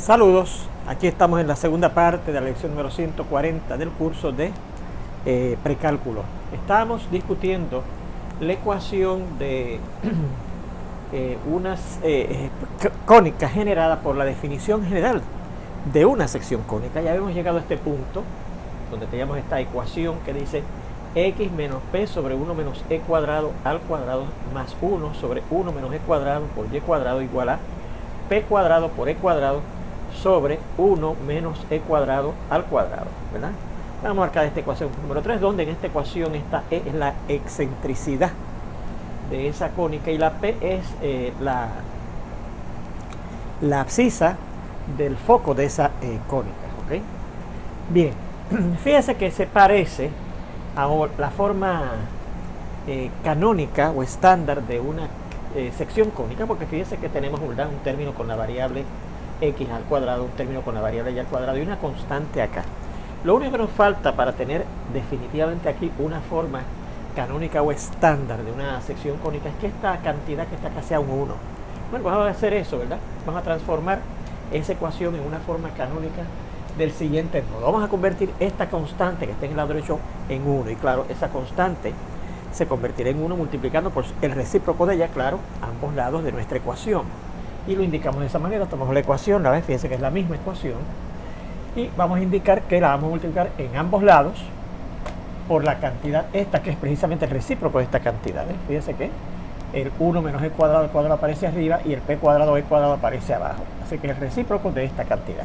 Saludos, aquí estamos en la segunda parte de la lección número 140 del curso de precálculo. Estábamos discutiendo la ecuación de unas cónicas generada por la definición general de una sección cónica. Ya habíamos llegado a este punto donde teníamos esta ecuación que dice x menos p sobre 1 menos e cuadrado al cuadrado más 1 sobre 1 menos e cuadrado por y cuadrado igual a p cuadrado por e cuadrado sobre 1 menos e cuadrado al cuadrado, ¿verdad? Vamos a marcar esta ecuación número 3, donde en esta ecuación esta e es la excentricidad de esa cónica y la p es la abscisa del foco de esa cónica, ¿ok? Bien, fíjense que se parece a la forma canónica o estándar de una sección cónica, porque fíjense que tenemos un término con la variable x al cuadrado, un término con la variable y al cuadrado y una constante acá. Lo único que nos falta para tener definitivamente aquí una forma canónica o estándar de una sección cónica es que esta cantidad que está acá sea un 1. Bueno, vamos a hacer eso, ¿verdad? Vamos a transformar esa ecuación en una forma canónica del siguiente modo. Vamos a convertir esta constante que está en el lado derecho en 1. Y claro, esa constante se convertirá en 1 multiplicando por el recíproco de ella, claro, ambos lados de nuestra ecuación. Y lo indicamos de esa manera. Tomamos la ecuación, la vez, fíjense que es la misma ecuación. Y vamos a indicar que la vamos a multiplicar en ambos lados por la cantidad esta, que es precisamente el recíproco de esta cantidad. Fíjense que el 1 menos e cuadrado al cuadrado aparece arriba y el p cuadrado e cuadrado aparece abajo. Así que es el recíproco de esta cantidad.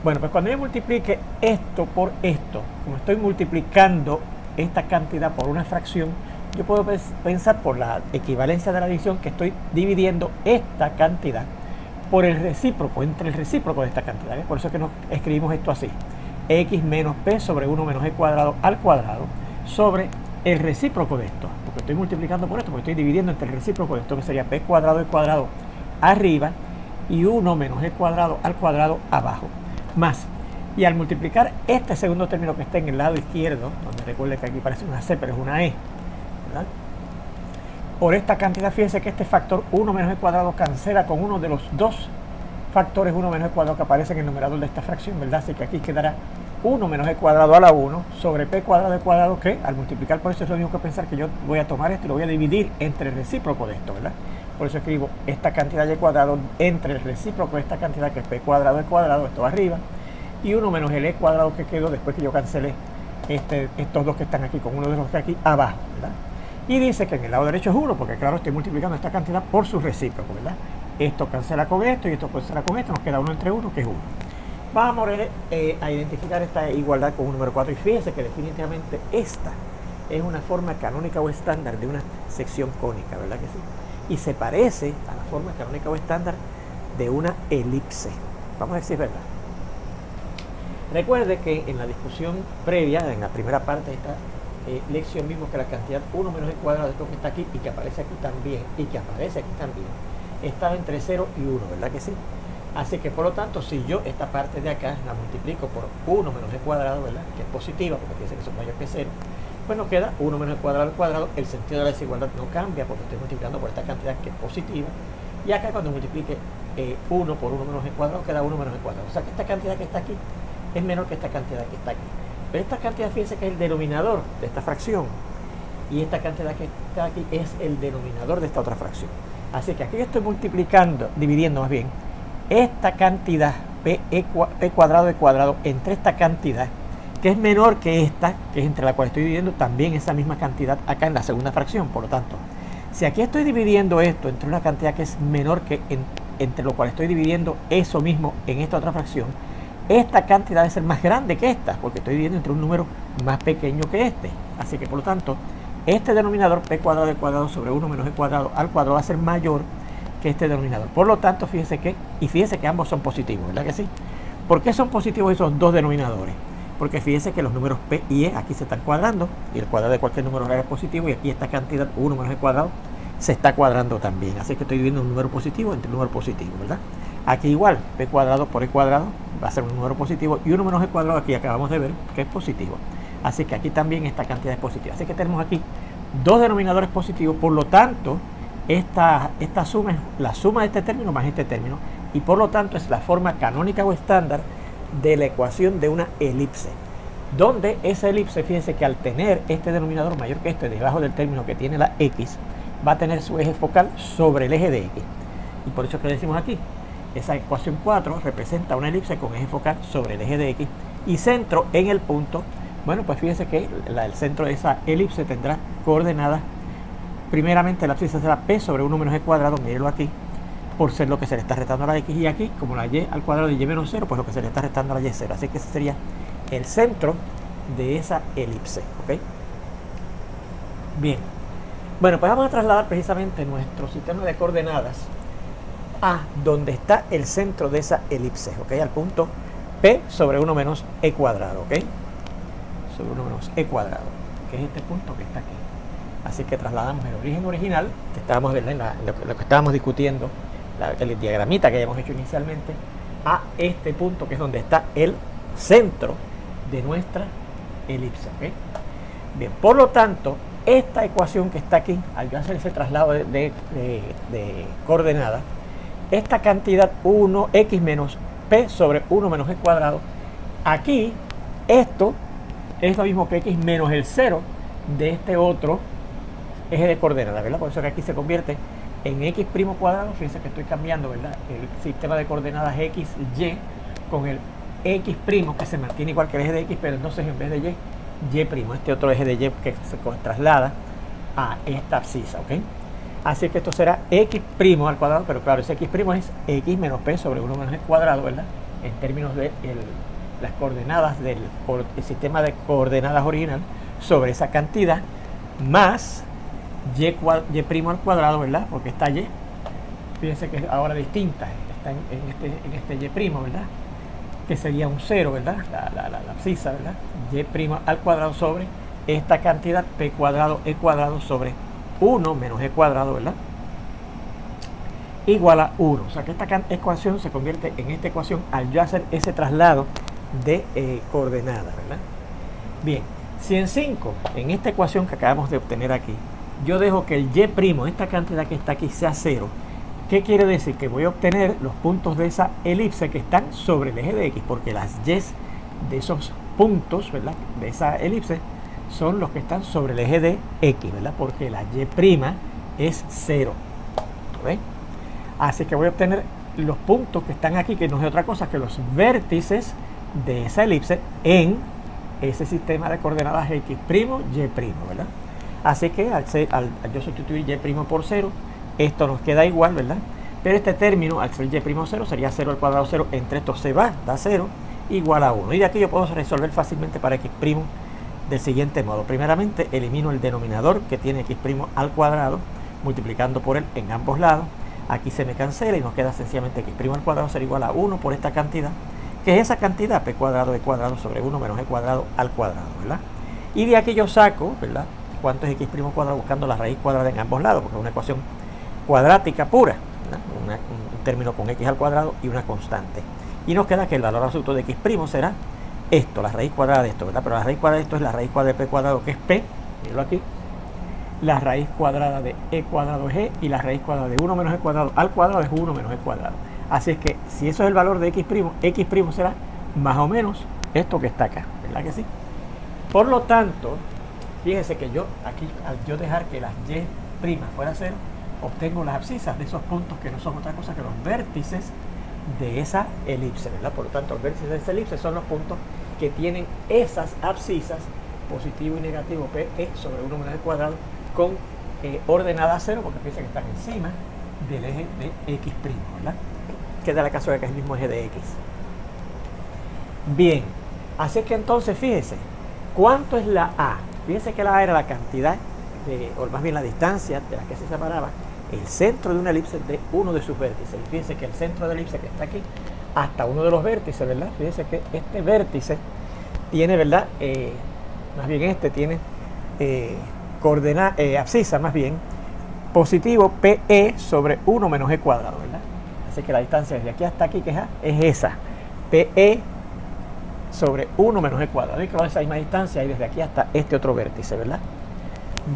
Bueno, pues cuando yo multiplique esto por esto, como estoy multiplicando esta cantidad por una fracción, yo puedo pensar por la equivalencia de la división que estoy dividiendo esta cantidad por el recíproco, entre el recíproco de esta cantidad. Por eso es que nos escribimos esto así: x menos p sobre 1 menos e cuadrado al cuadrado sobre el recíproco de esto, porque estoy multiplicando por esto, porque estoy dividiendo entre el recíproco de esto, que sería p cuadrado e cuadrado arriba y 1 menos e cuadrado al cuadrado abajo, más. Y al multiplicar este segundo término que está en el lado izquierdo, donde recuerde que aquí parece una c pero es una e, ¿verdad?, por esta cantidad, fíjense que este factor 1 menos e cuadrado cancela con uno de los dos factores 1 menos e cuadrado que aparecen en el numerador de esta fracción, ¿verdad? Así que aquí quedará 1 menos e cuadrado a la 1 sobre p cuadrado e cuadrado, que al multiplicar por eso es lo mismo que pensar que yo voy a tomar esto y lo voy a dividir entre el recíproco de esto, ¿verdad? Por eso escribo esta cantidad y cuadrado entre el recíproco de esta cantidad, que es p cuadrado e cuadrado, esto arriba, y 1 menos el e cuadrado que quedó después que yo cancelé estos dos que están aquí con uno de los que aquí abajo, ¿verdad? Y dice que en el lado derecho es 1, porque claro, estoy multiplicando esta cantidad por su recíproco, ¿verdad? Esto cancela con esto y esto cancela con esto, nos queda 1 entre 1, que es 1. Vamos a identificar esta igualdad con un número 4 y fíjense que definitivamente esta es una forma canónica o estándar de una sección cónica, ¿verdad que sí? Y se parece a la forma canónica o estándar de una elipse. Vamos a ver si es verdad. Recuerde que en la discusión previa, en la primera parte de esta lección, vimos que la cantidad 1 menos e cuadrado de esto que está aquí y que aparece aquí también, estaba entre 0 y 1, ¿verdad que sí? Así que por lo tanto, si yo esta parte de acá la multiplico por 1 menos e cuadrado, ¿verdad?, que es positiva porque dice que son mayor que 0, pues nos queda 1 menos e cuadrado al cuadrado. El sentido de la desigualdad no cambia porque estoy multiplicando por esta cantidad que es positiva. Y acá cuando multiplique 1 por 1 menos e cuadrado, queda 1 menos e cuadrado. O sea que esta cantidad que está aquí es menor que esta cantidad que está aquí. Pero esta cantidad, fíjense que es el denominador de esta fracción. Y esta cantidad que está aquí es el denominador de esta otra fracción. Así que aquí yo estoy multiplicando, dividiendo más bien, esta cantidad p cuadrado e cuadrado entre esta cantidad, que es menor que esta, que es entre la cual estoy dividiendo también esa misma cantidad acá en la segunda fracción. Por lo tanto, si aquí estoy dividiendo esto entre una cantidad que es menor que entre lo cual estoy dividiendo eso mismo en esta otra fracción, esta cantidad debe ser más grande que esta, porque estoy dividiendo entre un número más pequeño que este. Así que por lo tanto, este denominador p cuadrado e cuadrado sobre 1 menos e cuadrado al cuadrado va a ser mayor que este denominador. Por lo tanto, fíjense que ambos son positivos, ¿verdad que sí? ¿Por qué son positivos esos dos denominadores? Porque fíjense que los números p y e aquí se están cuadrando, y el cuadrado de cualquier número real es positivo, y aquí esta cantidad 1 menos e cuadrado se está cuadrando también. Así que estoy dividiendo un número positivo entre un número positivo, ¿verdad? Aquí igual, p cuadrado por e cuadrado va a ser un número positivo, y 1 menos e cuadrado aquí acabamos de ver que es positivo. Así que aquí también esta cantidad es positiva. Así que tenemos aquí dos denominadores positivos. Por lo tanto, esta suma es la suma de este término más este término, y por lo tanto es la forma canónica o estándar de la ecuación de una elipse, donde esa elipse, fíjense que al tener este denominador mayor que este debajo del término que tiene la x, va a tener su eje focal sobre el eje de x, y por eso es que decimos aquí, esa ecuación 4 representa una elipse con eje focal sobre el eje de x y centro en el punto. Bueno, pues fíjense que el centro de esa elipse tendrá coordenadas. Primeramente la abscisa será p sobre 1 menos e cuadrado, mírenlo aquí, por ser lo que se le está restando a la x, y aquí, como la y al cuadrado de y menos 0, pues lo que se le está restando a la y 0. Así que ese sería el centro de esa elipse, ¿ok? Bien. Bueno, pues vamos a trasladar precisamente nuestro sistema de coordenadas a donde está el centro de esa elipse, ¿ok? Al punto p sobre 1 menos e cuadrado, ¿ok? Sobre 1 menos e cuadrado, que es este punto que está aquí. Así que trasladamos el origen original, que estábamos en lo que estábamos discutiendo, el diagramita que habíamos hecho inicialmente, a este punto que es donde está el centro de nuestra elipse, ¿ok? Bien, por lo tanto, esta ecuación que está aquí, al yo hacer ese traslado de coordenadas, esta cantidad 1x menos p sobre 1 menos e cuadrado, aquí esto es lo mismo que x menos el 0 de este otro eje de coordenadas, ¿verdad? Por eso que aquí se convierte en x' cuadrado. Fíjense que estoy cambiando, ¿verdad?, el sistema de coordenadas x, y con el x' que se mantiene igual que el eje de x, pero entonces en vez de y', este otro eje de y que se traslada a esta abscisa, ¿ok? Así que esto será x' al cuadrado, pero claro, ese x' es x menos p sobre 1 menos e cuadrado, ¿verdad?, en términos de las coordenadas del sistema de coordenadas original sobre esa cantidad, más y' al cuadrado, ¿verdad?, porque esta y, fíjense que es ahora distinta, está en este y', ¿verdad?, que sería un 0, ¿verdad?, la abscisa, ¿verdad?, y' al cuadrado sobre esta cantidad p cuadrado e cuadrado sobre 1 menos e cuadrado, ¿verdad?, igual a 1. O sea que esta ecuación se convierte en esta ecuación al yo hacer ese traslado de coordenadas, ¿verdad? Bien, si en 5, en esta ecuación que acabamos de obtener aquí, yo dejo que el y', esta cantidad que está aquí, sea 0, ¿qué quiere decir? Que voy a obtener los puntos de esa elipse que están sobre el eje de x, porque las y de esos puntos, ¿verdad?, de esa elipse son los que están sobre el eje de x, ¿verdad?, porque la y' es 0, ¿ven? Así que voy a obtener los puntos que están aquí, que no es otra cosa que los vértices de esa elipse en ese sistema de coordenadas x', y', ¿verdad? Así que al yo sustituir y' por 0, esto nos queda igual, ¿verdad? Pero este término, al ser y' 0, sería 0 al cuadrado 0, entre estos se va, da 0, igual a 1. Y de aquí yo puedo resolver fácilmente para x' del siguiente modo. Primeramente, elimino el denominador que tiene x' al cuadrado, multiplicando por él en ambos lados. Aquí se me cancela y nos queda sencillamente x' al cuadrado será igual a 1 por esta cantidad, que es esa cantidad, p cuadrado e cuadrado sobre 1 menos e cuadrado al cuadrado, ¿verdad? Y de aquí yo saco, ¿verdad?, cuánto es x' cuadrado buscando la raíz cuadrada en ambos lados, porque es una ecuación cuadrática pura, ¿verdad?, un término con x al cuadrado y una constante. Y nos queda que el valor absoluto de x' será esto, la raíz cuadrada de esto, ¿verdad? Pero la raíz cuadrada de esto es la raíz cuadrada de p cuadrado, que es p, mírenlo aquí. La raíz cuadrada de e cuadrado es e, y la raíz cuadrada de 1 menos e cuadrado al cuadrado es 1 menos e cuadrado. Así es que si eso es el valor de x', x' será más o menos esto que está acá, ¿verdad que sí? Por lo tanto, fíjense que yo aquí, al yo dejar que las y' fuera 0, obtengo las abscisas de esos puntos que no son otra cosa que los vértices de esa elipse, ¿verdad? Por lo tanto, los vértices de esa elipse son los puntos que tienen esas abscisas, positivo y negativo p sobre 1 menos e cuadrado, con ordenada 0, porque fíjense que están encima del eje de x', ¿verdad?, que da la casualidad que es el mismo eje de x. Bien, así que entonces fíjense, ¿cuánto es la a? Fíjense que la a era la cantidad, o más bien la distancia de la que se separaba el centro de una elipse de uno de sus vértices. Y fíjense que el centro de la elipse que está aquí, hasta uno de los vértices, ¿verdad? Fíjense que este vértice tiene, ¿verdad?, más bien este tiene abscisa, más bien, positivo PE sobre 1 menos e cuadrado, ¿verdad? Así que la distancia desde aquí hasta aquí, que es esa, PE sobre 1 menos e cuadrado. Y con esa misma distancia hay desde aquí hasta este otro vértice, ¿verdad?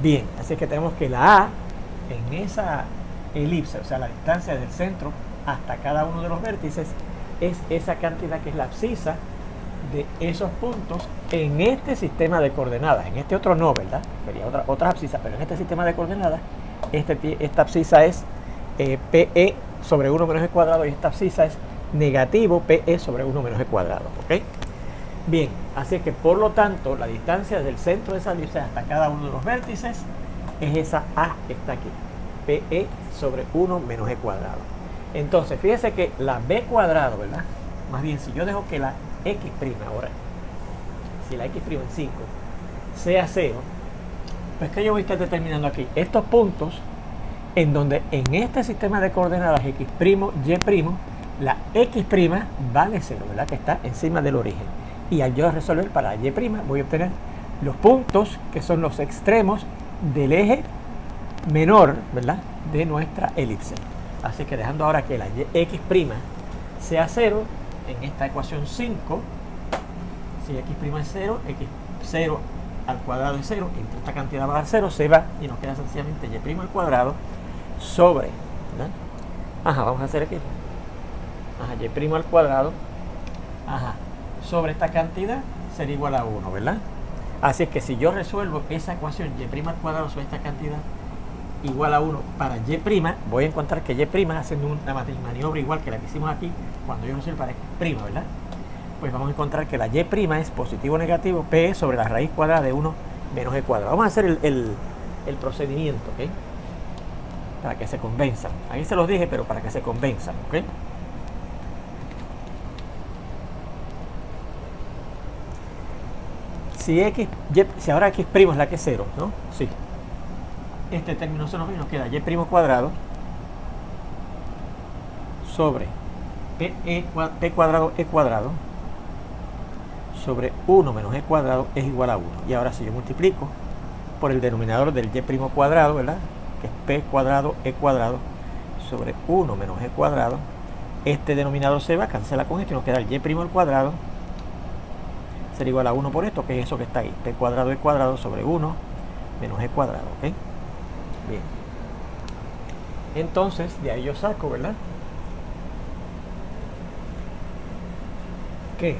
Bien, así que tenemos que la A en esa elipse, o sea, la distancia desde el centro hasta cada uno de los vértices es esa cantidad que es la abscisa de esos puntos en este sistema de coordenadas. En este otro no, ¿verdad? Sería otra abscisa, pero en este sistema de coordenadas esta abscisa es PE sobre 1 menos e cuadrado y esta abscisa es negativo PE sobre 1 menos e cuadrado. ¿Ok? Bien, así que por lo tanto la distancia del centro de esa elipse hasta cada uno de los vértices es esa A que está aquí, PE sobre 1 menos e cuadrado. Entonces, fíjese que la B cuadrado, ¿verdad? Más bien, si yo dejo que la X' ahora, si la X' en 5 sea 0, pues que yo voy a estar determinando aquí estos puntos en donde en este sistema de coordenadas X', Y', la X' vale 0, ¿verdad? Que está encima del origen. Y al yo resolver para Y' voy a obtener los puntos que son los extremos del eje menor, ¿verdad? De nuestra elipse. Así que dejando ahora que la X' sea 0, en esta ecuación 5, si X' es 0, X0 al cuadrado es 0, entre esta cantidad va a dar 0, se va y nos queda sencillamente Y' al cuadrado sobre, ¿verdad? Ajá, vamos a hacer aquí. Ajá, Y' al cuadrado, ajá, sobre esta cantidad será igual a 1, ¿verdad? Así es que si yo resuelvo esa ecuación Y' al cuadrado sobre esta cantidad igual a 1 para Y', voy a encontrar que Y' haciendo una maniobra igual que la que hicimos aquí cuando yo resuelvo para X', ¿verdad? Pues vamos a encontrar que la Y' es positivo o negativo P sobre la raíz cuadrada de 1 menos E cuadrado. Vamos a hacer el procedimiento, ¿ok? Para que se convenzan. Ahí se los dije, pero para que se convenzan, ¿ok? Si ahora X' es la que es 0, ¿no? Sí. Este término se nos queda Y' cuadrado sobre P cuadrado E cuadrado sobre 1 menos E cuadrado es igual a 1. Y ahora si yo multiplico por el denominador del Y' cuadrado, ¿verdad? Que es P cuadrado E cuadrado sobre 1 menos E cuadrado, este denominador se va, cancela con esto y nos queda el Y' al cuadrado será igual a 1 por esto, que es eso que está ahí, P cuadrado E cuadrado sobre 1 menos E cuadrado, ¿ok? Bien. Entonces, de ahí yo saco, ¿verdad? ¿Qué?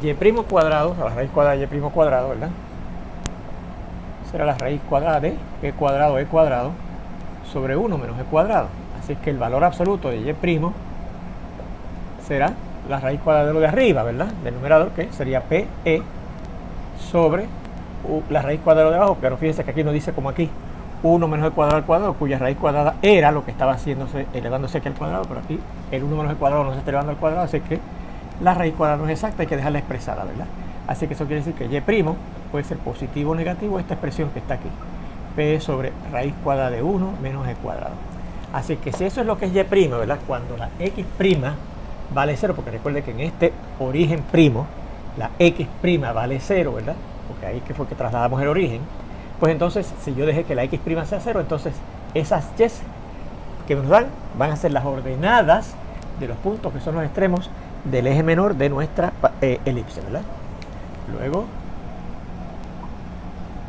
Y' cuadrado, la raíz cuadrada de Y' cuadrado, ¿verdad? Será la raíz cuadrada de P cuadrado E cuadrado sobre 1 menos E cuadrado. Así es que el valor absoluto de Y' será la raíz cuadrada de lo de arriba, ¿verdad? Del numerador, que sería PE sobre la raíz cuadrada de abajo, pero fíjense que aquí nos dice como aquí 1 menos E cuadrado al cuadrado, cuya raíz cuadrada era lo que estaba haciéndose, elevándose aquí al cuadrado, pero aquí el 1 menos E cuadrado no se está elevando al cuadrado, así que la raíz cuadrada no es exacta, hay que dejarla expresada, ¿verdad? Así que eso quiere decir que Y' puede ser positivo o negativo, esta expresión que está aquí, P sobre raíz cuadrada de 1 menos E cuadrado. Así que si eso es lo que es Y', ¿verdad? Cuando la X' vale 0, porque recuerde que en este origen primo, la X' vale 0, ¿verdad? Porque ahí que fue que trasladamos el origen. Pues entonces, si yo dejé que la X' sea 0, entonces esas Y's que nos dan van a ser las ordenadas de los puntos que son los extremos del eje menor de nuestra elipse, ¿verdad? Luego,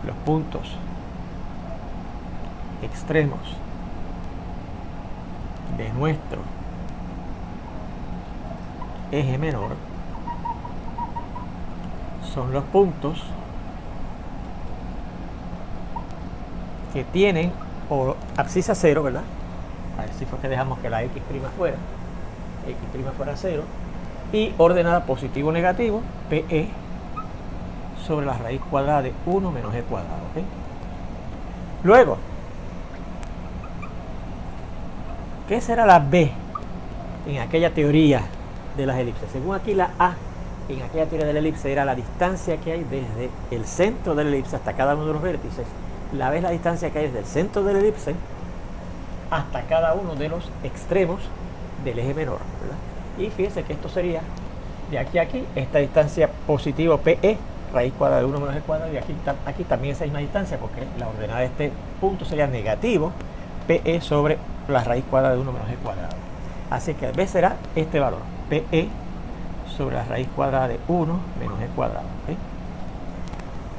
los puntos extremos de nuestro eje menor son los puntos que tienen o abscisa 0, ¿verdad? A ver si fue que dejamos que la X' fuera, X' fuera 0, y ordenada positivo o negativo, PE sobre la raíz cuadrada de 1 menos E cuadrado, ¿ok? Luego, ¿qué será la B en aquella teoría de las elipses? Según aquí la A en aquella teoría de la elipse era la distancia que hay desde el centro de la elipse hasta cada uno de los vértices. La B es la distancia que hay desde el centro de la elipse hasta cada uno de los extremos del eje menor, ¿verdad? Y fíjense que esto sería de aquí a aquí, esta distancia positivo PE, raíz cuadrada de 1 menos E cuadrado, y aquí también esa misma distancia, porque la ordenada de este punto sería negativo PE sobre la raíz cuadrada de 1 menos E cuadrado. Así que B será este valor, PE sobre la raíz cuadrada de 1 menos e cuadrado.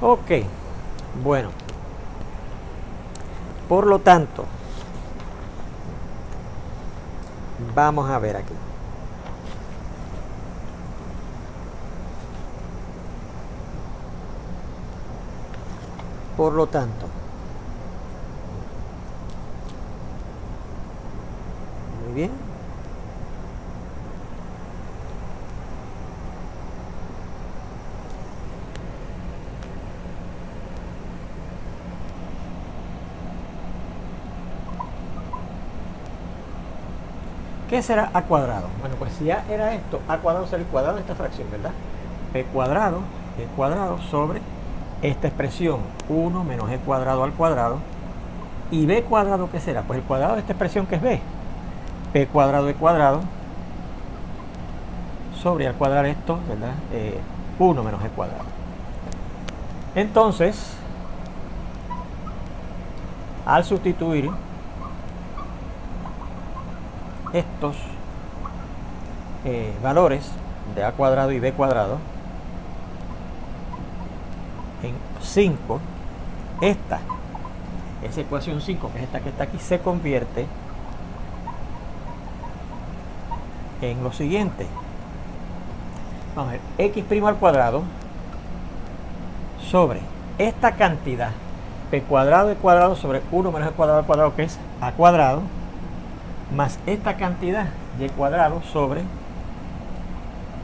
Ok, bueno, por lo tanto, vamos a ver aquí. Por lo tanto, muy bien. ¿Qué será a cuadrado? Bueno, pues si ya era esto, a cuadrado será el cuadrado de esta fracción, ¿verdad? P cuadrado, e cuadrado sobre esta expresión 1 menos e cuadrado al cuadrado. ¿Y b cuadrado qué será? Pues el cuadrado de esta expresión que es b. P cuadrado e cuadrado sobre al cuadrar esto, ¿verdad? 1 menos e cuadrado. Entonces, al sustituir estos valores de a cuadrado y b cuadrado en 5, esa ecuación 5, que es esta que está aquí, se convierte en lo siguiente. Vamos a ver, x' al cuadrado sobre esta cantidad p cuadrado e cuadrado sobre 1 menos e cuadrado al cuadrado, que es a cuadrado, más esta cantidad y cuadrado sobre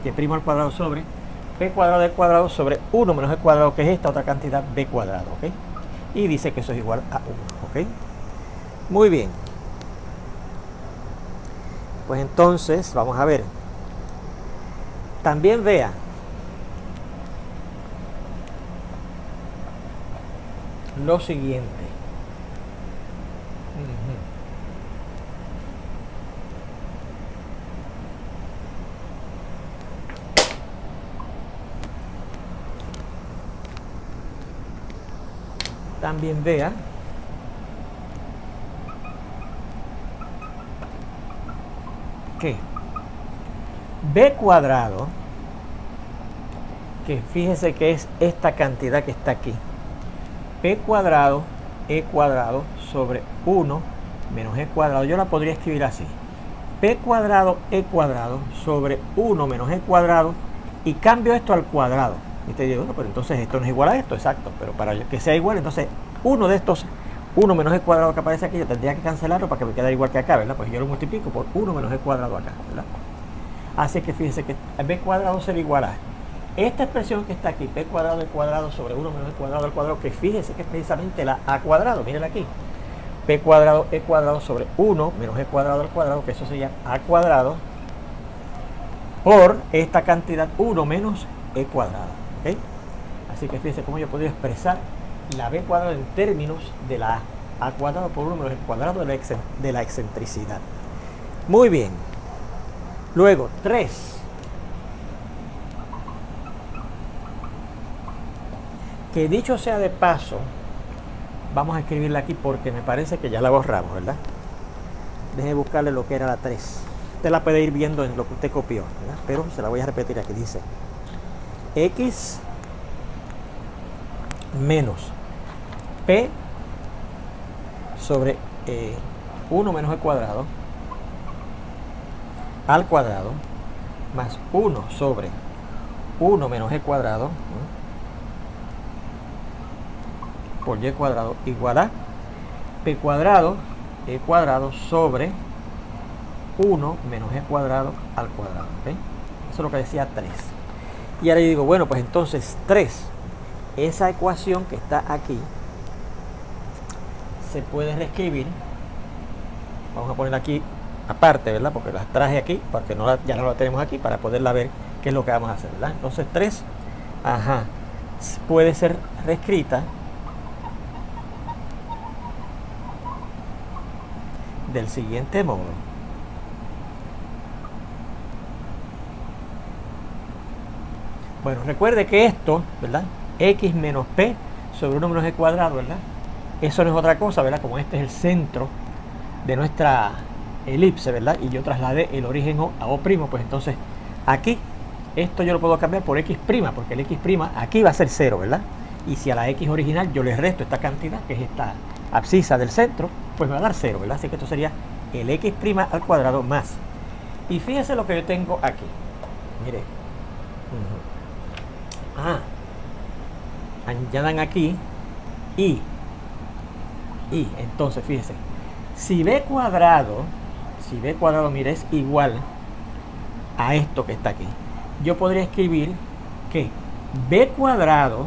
y' al cuadrado sobre p cuadrado e cuadrado sobre 1 menos e cuadrado, que es esta otra cantidad b cuadrado, ¿ok? Y dice que eso es igual a 1, ¿ok? Muy bien. Pues entonces, vamos a ver. También vea lo siguiente. También vea que b cuadrado, que fíjese que es esta cantidad que está aquí, p cuadrado e cuadrado sobre 1 menos e cuadrado, yo la podría escribir así: p cuadrado e cuadrado sobre 1 menos e cuadrado, y cambio esto al cuadrado. Y te digo, bueno, pero entonces esto no es igual a esto, exacto, pero para que sea igual, entonces uno de estos 1 menos e cuadrado que aparece aquí, yo tendría que cancelarlo para que me quede igual que acá, ¿verdad? Pues yo lo multiplico por 1 menos e cuadrado acá, ¿verdad? Así que fíjense que b cuadrado será igual a esta expresión que está aquí, p cuadrado e cuadrado sobre 1 menos e cuadrado al cuadrado, que fíjense que es precisamente la a cuadrado, mírenla aquí, p cuadrado e cuadrado sobre 1 menos e cuadrado al cuadrado, que eso sería a cuadrado, por esta cantidad 1 menos e cuadrado, ¿ok? Así que fíjense cómo yo podría expresar la b cuadrado en términos de la a cuadrado por 1 menos el cuadrado de la excentricidad. Muy bien. Luego, 3. Que dicho sea de paso, vamos a escribirla aquí porque me parece que ya la borramos, ¿verdad? Deje buscarle lo que era la 3. Usted la puede ir viendo en lo que usted copió, ¿verdad? Pero se la voy a repetir aquí. Dice x menos p sobre 1 menos e cuadrado al cuadrado más 1 sobre 1 menos e cuadrado por y cuadrado igual a p cuadrado e cuadrado sobre 1 menos e cuadrado al cuadrado, ¿okay? Eso es lo que decía 3. Y ahora yo digo, bueno, pues entonces 3, esa ecuación que está aquí se puede reescribir. Vamos a ponerla aquí aparte, ¿verdad? Porque las traje aquí, porque ya no la tenemos aquí, para poderla ver qué es lo que vamos a hacer, ¿verdad? Entonces 3, puede ser reescrita del siguiente modo. Bueno, recuerde que esto, ¿verdad? X menos P sobre 1 menos E cuadrado, ¿verdad? Eso no es otra cosa, ¿verdad? Como este es el centro de nuestra elipse, ¿verdad? Y yo trasladé el origen a O', pues entonces aquí esto yo lo puedo cambiar por x', porque el x' aquí va a ser 0, ¿verdad? Y si a la x original yo le resto esta cantidad, que es esta abscisa del centro, pues me va a dar 0, ¿verdad? Así que esto sería el x' al cuadrado más. Y fíjense lo que yo tengo aquí. Mire. Añadan aquí y entonces fíjense, si b cuadrado, mire, es igual a esto que está aquí, yo podría escribir que b cuadrado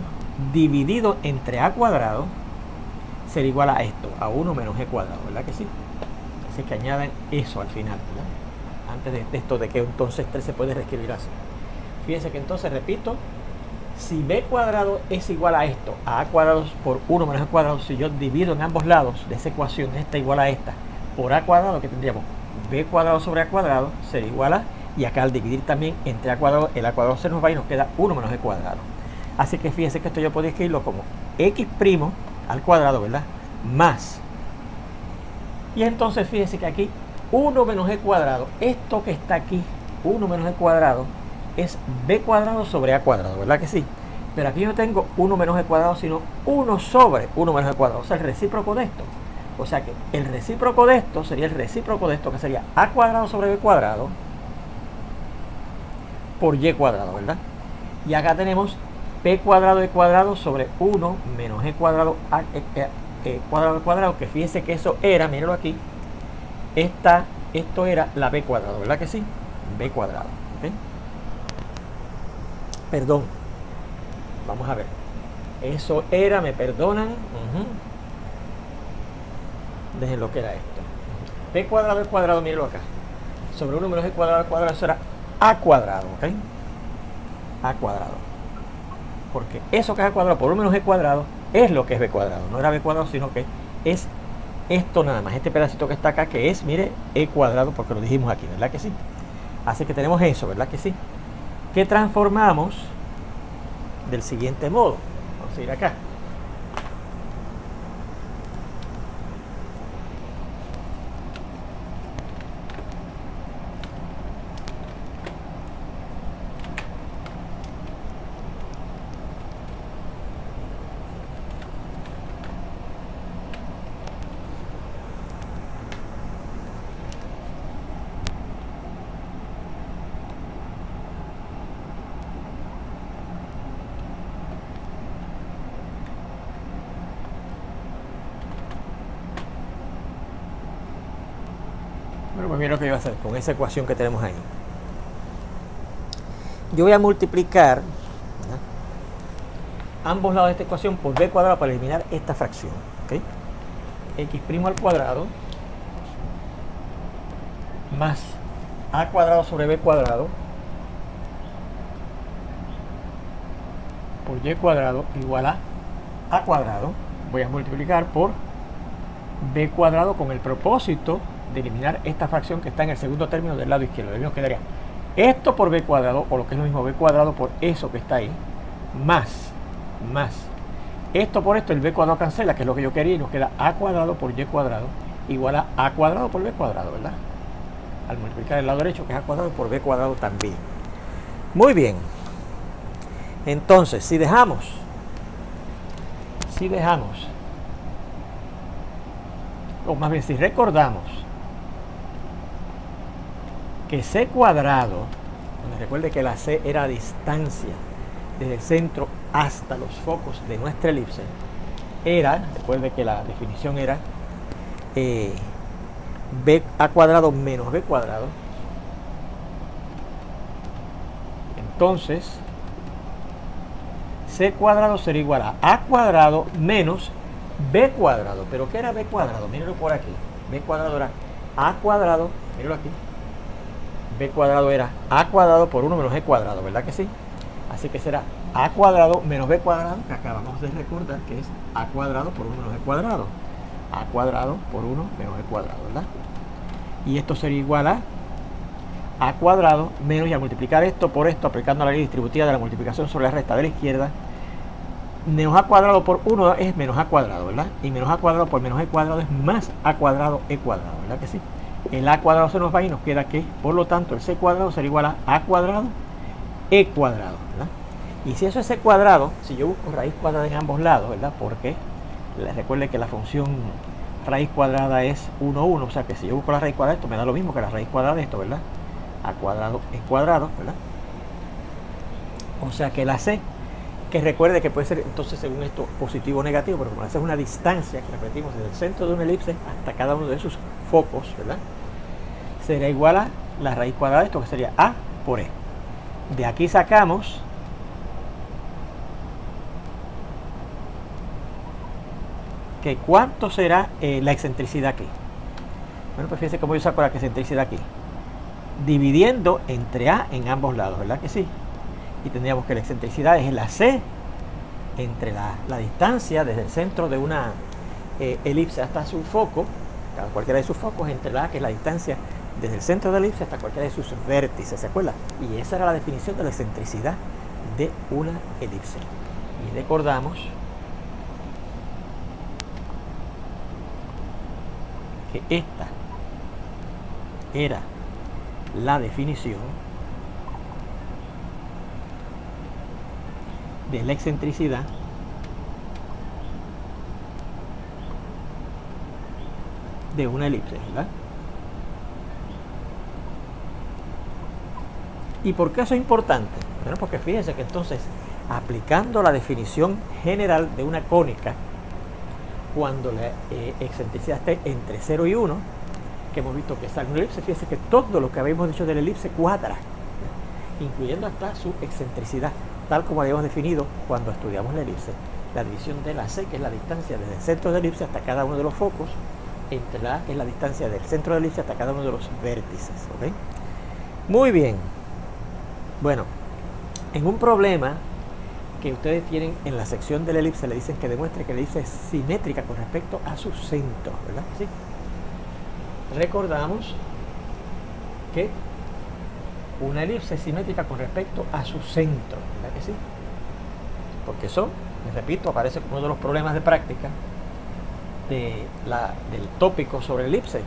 dividido entre a cuadrado será igual a esto, a 1 menos g cuadrado, ¿verdad que sí? Así que añadan eso al final, ¿verdad? Antes de esto de que entonces 3 se puede reescribir así. Fíjense que entonces, repito, si b cuadrado es igual a esto, a cuadrado por 1 menos a cuadrado, si yo divido en ambos lados de esa ecuación, esta igual a esta, por a cuadrado, que tendríamos b cuadrado sobre a cuadrado, será igual a, y acá al dividir también entre a cuadrado, el a cuadrado se nos va y nos queda 1 menos a cuadrado. Así que fíjense que esto yo puedo escribirlo como x' al cuadrado, ¿verdad? Más. Y entonces fíjense que aquí 1 menos g cuadrado, esto que está aquí, 1 menos g cuadrado, es b cuadrado sobre a cuadrado, ¿verdad que sí? Pero aquí yo no tengo 1 menos g cuadrado, sino 1 sobre 1 menos g cuadrado, o sea, el recíproco de esto. O sea que el recíproco de esto sería el recíproco de esto, que sería a cuadrado sobre b cuadrado por y cuadrado, ¿verdad? Y acá tenemos p cuadrado de cuadrado sobre 1 menos g cuadrado cuadrado al cuadrado, que fíjense que eso era, mírenlo aquí, esto era la b cuadrado, ¿verdad que sí? B cuadrado, ¿ok? Perdón, vamos a ver, eso era, me perdonan, dejen lo que era esto, b cuadrado al cuadrado, mírenlo acá, sobre 1 menos g cuadrado al cuadrado, eso era a cuadrado, ¿ok? A cuadrado, porque eso que es a cuadrado por 1 menos g cuadrado es lo que es b cuadrado, no era b cuadrado, sino que es esto nada más, este pedacito que está acá, que es, mire, e cuadrado, porque lo dijimos aquí, ¿verdad que sí? Así que tenemos eso, ¿verdad que sí? Que transformamos del siguiente modo. Vamos a ir acá. Bueno, pues mira lo que yo voy a hacer con esa ecuación que tenemos ahí. Yo voy a multiplicar, ¿verdad?, ambos lados de esta ecuación por b cuadrado para eliminar esta fracción, ¿ok? X' al cuadrado más a cuadrado sobre b cuadrado por y cuadrado igual a cuadrado. Voy a multiplicar por b cuadrado con el propósito de eliminar esta fracción que está en el segundo término del lado izquierdo. Nos quedaría esto por b cuadrado, o lo que es lo mismo, b cuadrado por eso que está ahí, más esto por esto, el b cuadrado cancela, que es lo que yo quería, y nos queda a cuadrado por y cuadrado igual a cuadrado por b cuadrado, ¿verdad? Al multiplicar el lado derecho, que es a cuadrado, por b cuadrado también. Muy bien. Entonces, si dejamos, o más bien si recordamos que c cuadrado, recuerde que la c era a distancia desde el centro hasta los focos de nuestra elipse, era, recuerde que la definición era b a cuadrado menos b cuadrado. Entonces c cuadrado será igual a cuadrado menos b cuadrado. ¿Pero qué era b cuadrado? Mírenlo por aquí. B cuadrado era a cuadrado, mírenlo aquí. B cuadrado era a cuadrado por 1 menos g cuadrado, ¿verdad que sí? Así que será a cuadrado menos b cuadrado, que acabamos de recordar que es a cuadrado por 1 menos g cuadrado. A cuadrado por 1 menos g cuadrado, ¿verdad? Y esto sería igual a cuadrado menos, y al multiplicar esto por esto, aplicando la ley distributiva de la multiplicación sobre la resta de la izquierda, menos a cuadrado por 1 es menos a cuadrado, ¿verdad? Y menos a cuadrado por menos e cuadrado es más a cuadrado e cuadrado, ¿verdad que sí? El a cuadrado se nos va y nos queda que, por lo tanto, el c cuadrado será igual a cuadrado e cuadrado, ¿verdad? Y si eso es e cuadrado, si yo busco raíz cuadrada en ambos lados, ¿verdad? Porque recuerde que la función raíz cuadrada es 1, 1, o sea que si yo busco la raíz cuadrada, esto me da lo mismo que la raíz cuadrada de esto, ¿verdad? A cuadrado e cuadrado, ¿verdad? O sea que la c, que recuerde que puede ser entonces según esto positivo o negativo, pero como la c es una distancia que repetimos desde el centro de una elipse hasta cada uno de sus focos, ¿verdad? Será igual a la raíz cuadrada de esto, que sería a por e. De aquí sacamos que cuánto será la excentricidad aquí. Bueno, pues fíjense cómo yo saco la excentricidad aquí. Dividiendo entre a en ambos lados, ¿verdad que sí? Y tendríamos que la excentricidad es la c entre la distancia desde el centro de una elipse hasta su foco, cada cualquiera de sus focos, entre la a, que es la distancia desde el centro de la elipse hasta cualquiera de sus vértices, ¿se acuerdan? Y esa era la definición de la excentricidad de una elipse. Y recordamos que esta era la definición de la excentricidad de una elipse, ¿verdad? ¿Y por qué eso es importante? Bueno, porque fíjense que entonces, aplicando la definición general de una cónica, cuando la excentricidad esté entre 0 y 1, que hemos visto que está en una elipse, fíjense que todo lo que habíamos dicho de la elipse cuadra, incluyendo hasta su excentricidad, tal como habíamos definido cuando estudiamos la elipse. La división de la c, que es la distancia desde el centro de la elipse hasta cada uno de los focos, entre la a, que es la distancia del centro de la elipse hasta cada uno de los vértices, ¿ok? Muy bien. Bueno, en un problema que ustedes tienen en la sección de la elipse, le dicen que demuestre que la elipse es simétrica con respecto a su centro, ¿verdad? Sí. Recordamos que una elipse es simétrica con respecto a su centro, ¿verdad que sí? Porque eso, les repito, aparece como uno de los problemas de práctica del tópico sobre la elipse,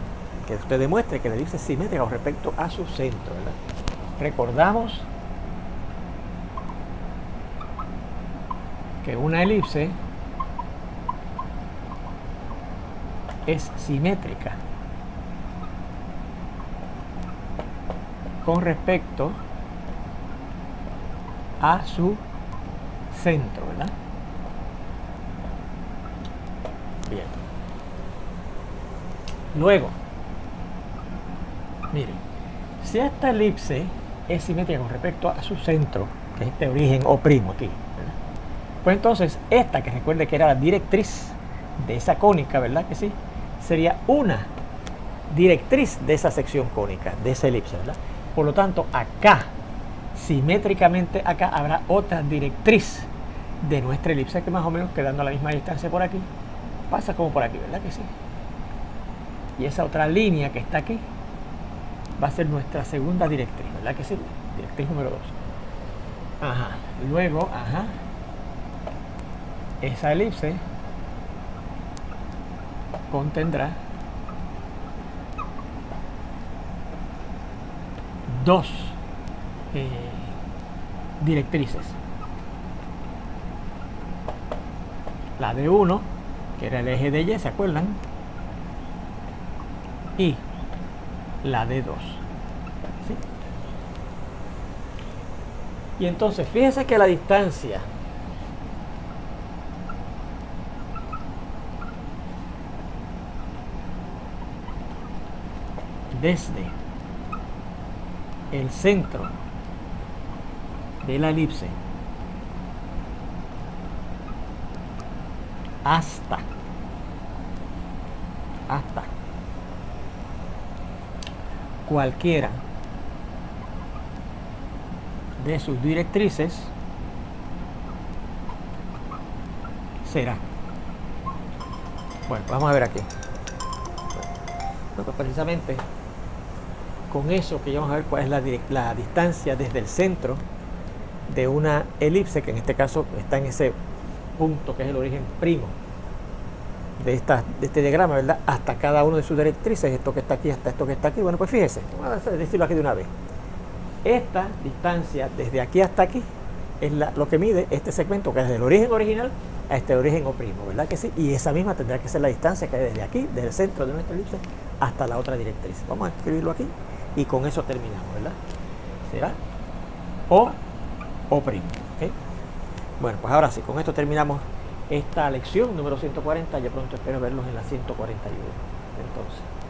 que usted demuestre que la elipse es simétrica con respecto a su centro, ¿verdad? Recordamos que una elipse es simétrica con respecto a su centro, ¿verdad? Bien. Luego, miren, si esta elipse es simétrica con respecto a su centro, que es este origen O' aquí, ¿verdad? Pues entonces, esta, que recuerde que era la directriz de esa cónica, ¿verdad que sí? Sería una directriz de esa sección cónica, de esa elipse, ¿verdad? Por lo tanto, acá, simétricamente acá, habrá otra directriz de nuestra elipse, que más o menos, quedando a la misma distancia por aquí, pasa como por aquí, ¿verdad que sí? Y esa otra línea que está aquí va a ser nuestra segunda directriz, ¿verdad que sí? Directriz número 2. Ajá. Luego, ajá, esa elipse contendrá dos directrices. La de 1, que era el eje de Y, ¿se acuerdan? Y la de 2. ¿Sí? Y entonces, fíjense que la distancia desde el centro de la elipse hasta cualquiera de sus directrices será, bueno, vamos a ver aquí. Bueno, pues precisamente con eso que ya vamos a ver cuál es la distancia desde el centro de una elipse, que en este caso está en ese punto que es el origen primo de este diagrama, ¿verdad? Hasta cada uno de sus directrices, esto que está aquí hasta esto que está aquí. Bueno, pues fíjese, vamos a decirlo aquí de una vez. Esta distancia desde aquí hasta aquí es lo que mide este segmento, que es del origen original a este origen O', ¿verdad que sí? Y esa misma tendrá que ser la distancia que hay desde aquí, desde el centro de nuestra elipse, hasta la otra directriz. Vamos a escribirlo aquí y con eso terminamos, ¿verdad? Será O'. ¿Okay? Bueno, pues ahora sí, con esto terminamos esta lección número 140. Yo pronto espero verlos en la 141. Entonces.